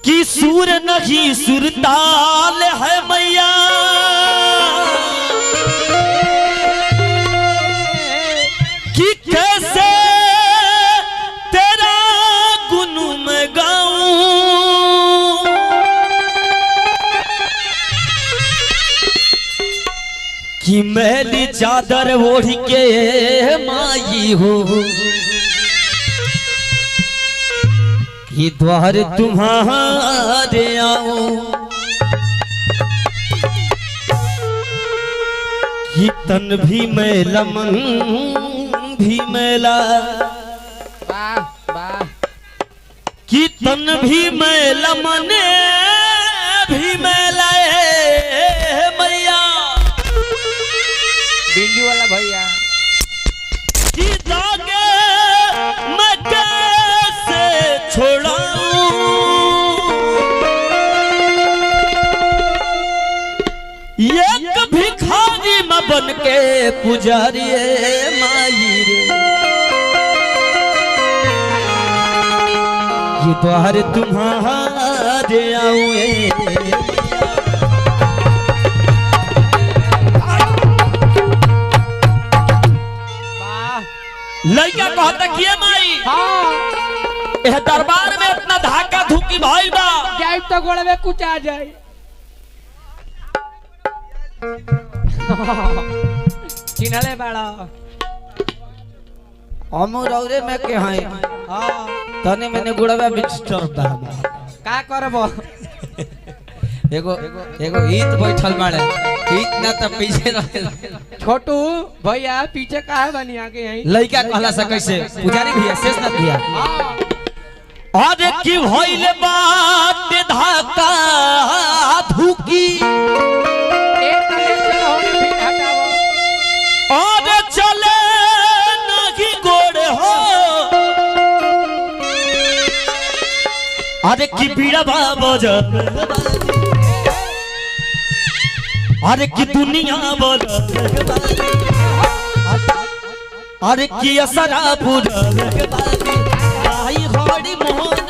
कि सुर नहीं सुरताल है मैया कि कैसे तेरा गुण में गाऊं कि मैली चादर ओढ़ के माई हो कि द्वार तुम्हारे आऊं कि तन भी मैला मन भी मैला कि तन भी मैला मन भी मैला मैया बिंदी वाला भैया कि जागे मैं कैसे छोड़ाऊं एक भिखारी में बन के पुजारी माई रे ये द्वार तुम्हारे आऊं लड़का कहता किए माई यह दरबार में इतना धाका धुकी भाई बा जाए तो गोड़ में कुछ आ जाए चिन्हले बड़ा अमरौरे में के हैं तने मैंने गुड़वा बिस्तर दा का करबो एगो एगो ईत बैठल बाड़े ईत ना त पीछे रहे छोटू भैया पीछे काहे बनी आगे यहीं लड़का कहला से कैसे पुजारी भैया शेषनाथ भैया अरे की भइले बात धाका धुकी एक तरह चलो फिर हटाओ अरे चले नहीं गोड़ हो अरे की बीड़ा बज अरे की दुनिया बोल अरे की असरा पूर आई घोड़ी मोहन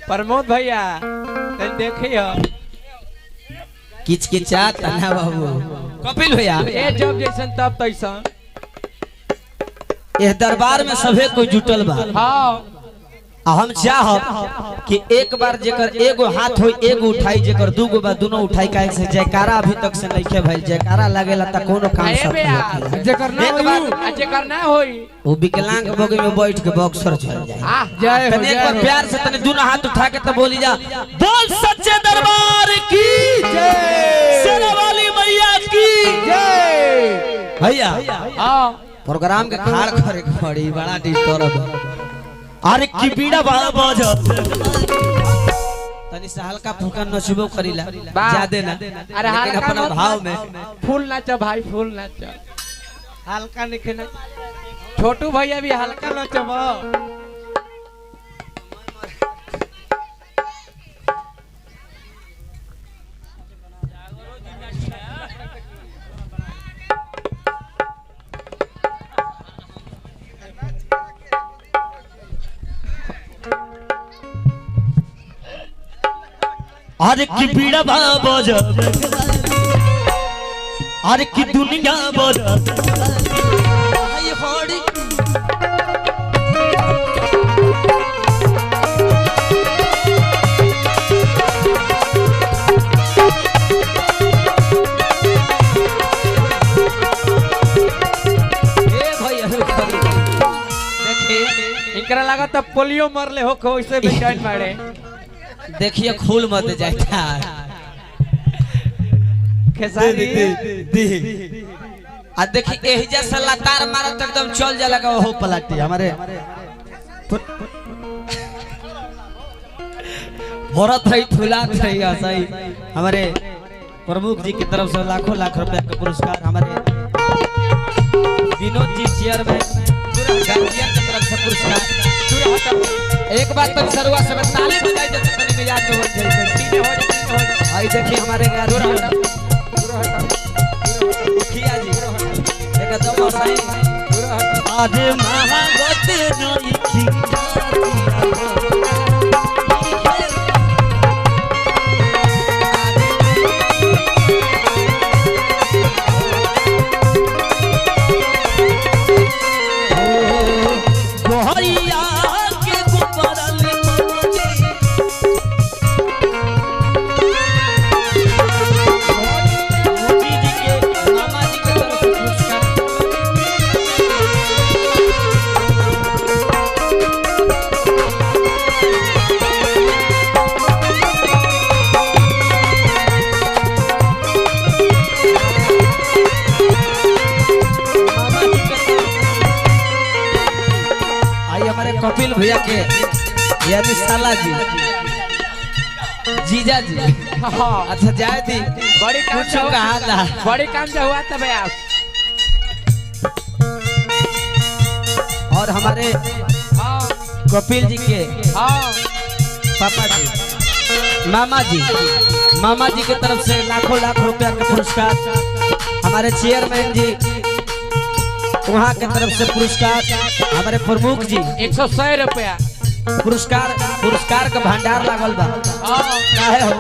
प्रमोद भैया तन देखियो किचकिचा तना बाबू कपिल भैया ए जब जैसन तब तैसन इस दरबार में सभे कोई जुटल बा हां हम चाहब कि एक बार जेकर एगो हाथ हो एगो उठाई जेकर दूगो बा दोनों उठाई काहे से जयकारा अभी तक से नहीं के भाई जयकारा लागेला त कोनो काम सब जेकर ना होई जेकर ना होई वो विकलांग बगल में बैठ के बॉक्सर चल जाए जय हो तने एक बार प्यार से तने दोनों हाथ उठा के त बोली जा बोल सच्चे दरबार की जय शेरावाली मैया की जय भैया हां प्रोग्राम के खाड़ करे खड़ी बड़ा डिस्टर्ब अरे की बीड़ा बज तनी से हल्का फुल्का नचबो करिला ज्यादा ना अरे हल्का अपना भाव में फूल नाच भाई फूल नाच हल्का निखे ना छोटू भैया भी हल्का नाचबो अरे की बीड़ा बज अरे की दुनिया बज लगा तो पोलियो मरले हो को वैसे बेचैन मारे। देखिए खूल मत जाता खेसारी आ देखिए एही जैसा लतार मारत एकदम चल जाला का हो पलटी हमारे भरत रही फुलात रही सही हमारे प्रमुख जी की तरफ से लाखों लाख रुपए का पुरस्कार हमारे विनोद जी चेयरमैन गार्जियन की तरफ से पुरस्कार। एक बात तो सरुआ से ताली बजाई देते तनी में याद हो जाए भाई देखिए हमारे मुखिया जी एकदम सही आज महागत नई खी कपिल भैया के यानी साला जी जीजा जी अच्छा जाए दी बड़ी काम कुछ कहा था बड़ी काम जो हुआ था भैया। और हमारे कपिल जी के पापा जी मामा जी की तरफ से लाखों लाख रुपया का पुरस्कार। हमारे चेयरमैन जी वहाँ की तरफ से पुरस्कार। हमारे प्रमुख जी 100 रुपया पुरस्कार का भंडार लागल बा काहे हो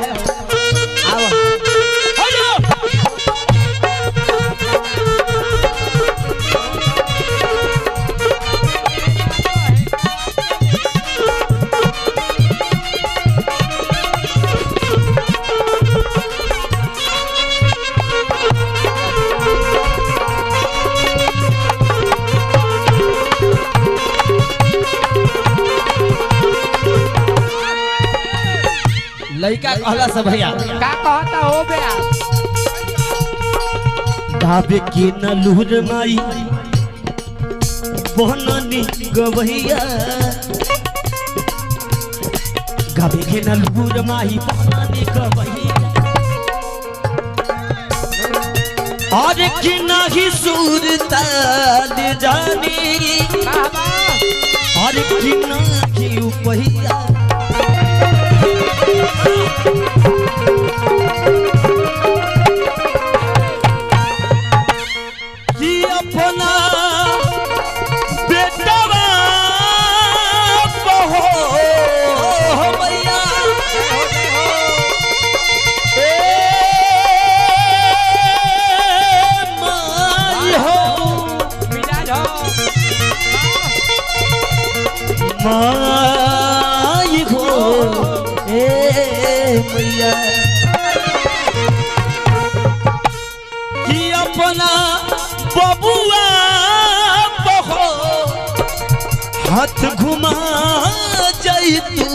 आओ लड़का कहला से भैया का कहता हो भैया ढाबे के न लूर माई बहननी गवैया गाबे के न लूर माई बहननी गवैया और कि नहीं सूरताल जानी और कि नहीं उपहिया अपना बेटवा बहो मैया माई हो माई हो मैया कि अपना बबुआ बहो हाथ घुमा जाई तू